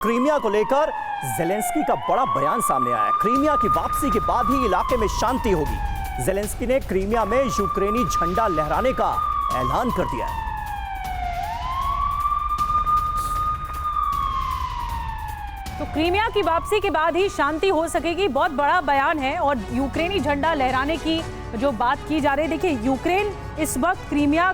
Crimea को लेकर Zelensky का बड़ा बयान सामने आया है। क्रीमिया की वापसी के बाद ही इलाके में शांति होगी। ज़ेलेंस्की ने क्रीमिया में यूक्रेनी झंडा लहराने का ऐलान कर दिया है। तो क्रीमिया की वापसी के बाद ही शांति हो सकेगी, बहुत बड़ा बयान है। और यूक्रेनी झंडा लहराने की जो बात की जा रही है, देखिए यूक्रेन इस वक्त क्रीमिया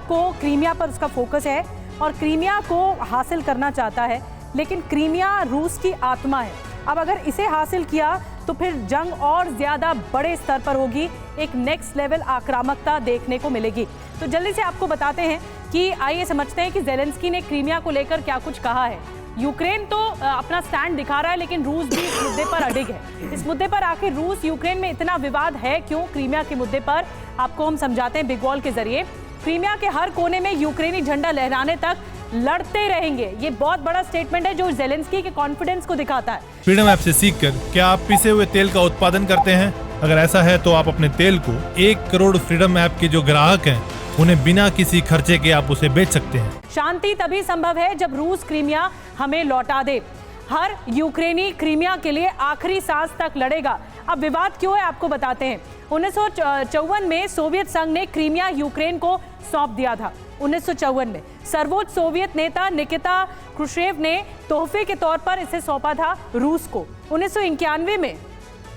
पर उसका फोकस है और क्रीमिया को हासिल करना चाहता है, लेकिन क्रीमिया रूस की आत्मा है। अब अगर इसे हासिल किया तो फिर जंग और ज्यादा बड़े स्तर पर होगी, एक नेक्स्ट लेवल आक्रामकता देखने को मिलेगी। तो जल्दी से आपको बताते हैं कि आइए समझते हैं कि ज़ेलेंस्की ने क्रीमिया को लेकर क्या कुछ कहा है। यूक्रेन तो अपना स्टैंड दिखा रहा है, लेकिन रूस भी इस मुद्दे पर अडिग है। इस मुद्दे पर आखिर रूस यूक्रेन में इतना विवाद है क्यों? क्रीमिया के मुद्दे पर आपको हम समझाते हैं बिग वॉल के जरिए। क्रीमिया के हर कोने में यूक्रेनी झंडा लहराने तक लड़ते रहेंगे, ये बहुत बड़ा स्टेटमेंट है जो ज़ेलेंस्की के कॉन्फिडेंस को दिखाता है। फ्रीडम ऐप से सीखकर क्या आप पिसे हुए तेल का उत्पादन करते हैं? अगर ऐसा है तो आप अपने तेल को 1 करोड़ फ्रीडम ऐप के जो ग्राहक हैं उन्हें बिना किसी खर्चे के आप उसे बेच सकते हैं। शांति तभी संभव है जब रूस क्रीमिया हमें लौटा दे। हर यूक्रेनी क्रीमिया के लिए आखिरी सांस तक लड़ेगा। अब विवाद क्यों है आपको बताते हैं। 1954 में सोवियत संघ ने क्रीमिया यूक्रेन को सौंप दिया था। 1954 में सर्वोच्च सोवियत नेता निकिता क्रुश्चेव ने तोहफे के तौर पर इसे सौंपा था रूस को। 1991 में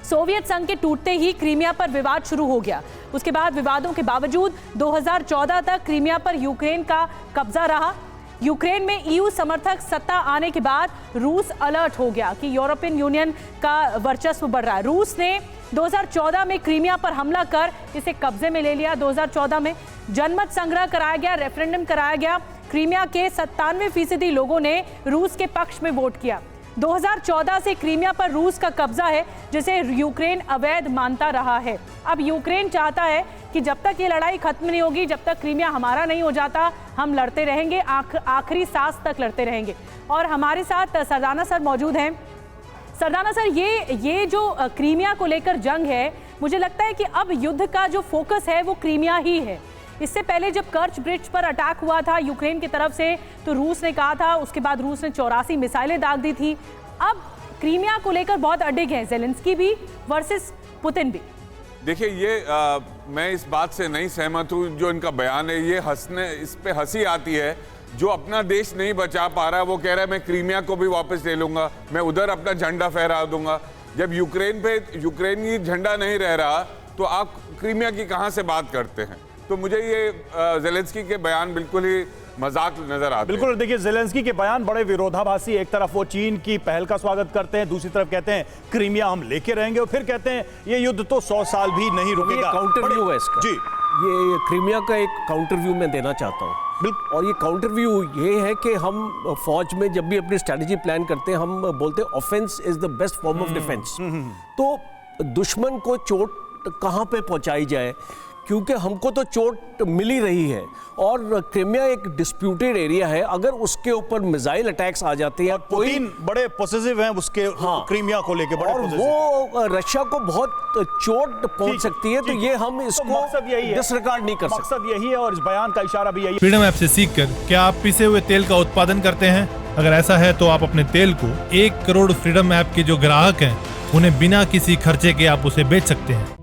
सोवियत संघ के टूटते ही क्रीमिया पर विवाद शुरू हो गया। उसके बाद विवादों के बावजूद 2014 तक क्रीमिया पर यूक्रेन का कब्जा रहा। यूक्रेन में ईयू समर्थक सत्ता आने के बाद रूस अलर्ट हो गया कि यूरोपियन यूनियन का वर्चस्व बढ़ रहा है। रूस ने 2014 में क्रीमिया पर हमला कर इसे कब्जे में ले लिया। 2014 में जनमत संग्रह कराया गया, रेफरेंडम कराया गया। क्रीमिया के 97% लोगों ने रूस के पक्ष में वोट किया। 2014 से क्रीमिया पर रूस का कब्जा है, जिसे यूक्रेन अवैध मानता रहा है। अब यूक्रेन चाहता है कि जब तक ये लड़ाई खत्म नहीं होगी, जब तक क्रीमिया हमारा नहीं हो जाता, हम लड़ते रहेंगे, आखिरी सांस तक लड़ते रहेंगे। और हमारे साथ सरदाना सर मौजूद हैं। सरदाना सर, ये जो क्रीमिया को लेकर जंग है, मुझे लगता है कि अब युद्ध का जो फोकस है वो क्रीमिया ही है। इससे पहले जब कर्च ब्रिज पर अटैक हुआ था यूक्रेन की तरफ से, तो रूस ने कहा था, उसके बाद रूस ने 84 मिसाइलें दाग दी थी। अब क्रीमिया को लेकर बहुत अडिग है ज़ेलेंस्की भी वर्सेस पुतिन भी। देखिए मैं इस बात से नहीं सहमत हूँ जो इनका बयान है। ये इस पे हंसी आती है। जो अपना देश नहीं बचा पा रहा है वो कह रहा है मैं क्रीमिया को भी वापस ले लूंगा, मैं उधर अपना झंडा फहरा दूंगा। जब यूक्रेनी झंडा नहीं रह रहा तो आप क्रीमिया की कहाँ से बात करते हैं? तो मुझे ये ज़ेलेंस्की के बयान बिल्कुल ही मजाक नजर आते हैं। बिल्कुल, देखिए ज़ेलेंस्की के बयान बड़े विरोधाभासी। एक तरफ वो चीन की पहल का स्वागत करते हैं, दूसरी तरफ कहते हैं क्रीमिया हम लेके रहेंगे, और फिर कहते हैं ये युद्ध तो 100 साल भी नहीं रुकेगा। काउंटर व्यू है इसका जी। ये क्रीमिया का एक काउंटर व्यू मैं देना चाहता हूँ। और ये काउंटर व्यू ये है कि हम फौज में जब भी अपनी स्ट्रेटजी प्लान करते हैं, हम बोलते हैं offence is the best form of defence. तो दुश्मन को चोट कहाँ पे पहुंचाई जाए, क्योंकि हमको तो चोट मिल ही रही है और क्रीमिया एक डिस्प्यूटेड एरिया है। अगर उसके ऊपर मिसाइल अटैक्स आ जाते हैं, पुतिन बड़े पॉजिटिव हैं उसके क्रीमिया को लेके, और वो रशिया को बहुत चोट पहुंच सकती है। तो ये हम इसको डिसरिगार्ड नहीं कर सकते। मकसद यही है और इस बयान का इशारा भी यही है। फ्रीडम ऐप से सीखकर क्या आप पिसे हुए तेल का उत्पादन करते हैं? अगर ऐसा है तो आप अपने तेल को 1 करोड़ फ्रीडम ऐप के जो ग्राहक हैं उन्हें बिना किसी खर्चे के आप उसे बेच सकते हैं।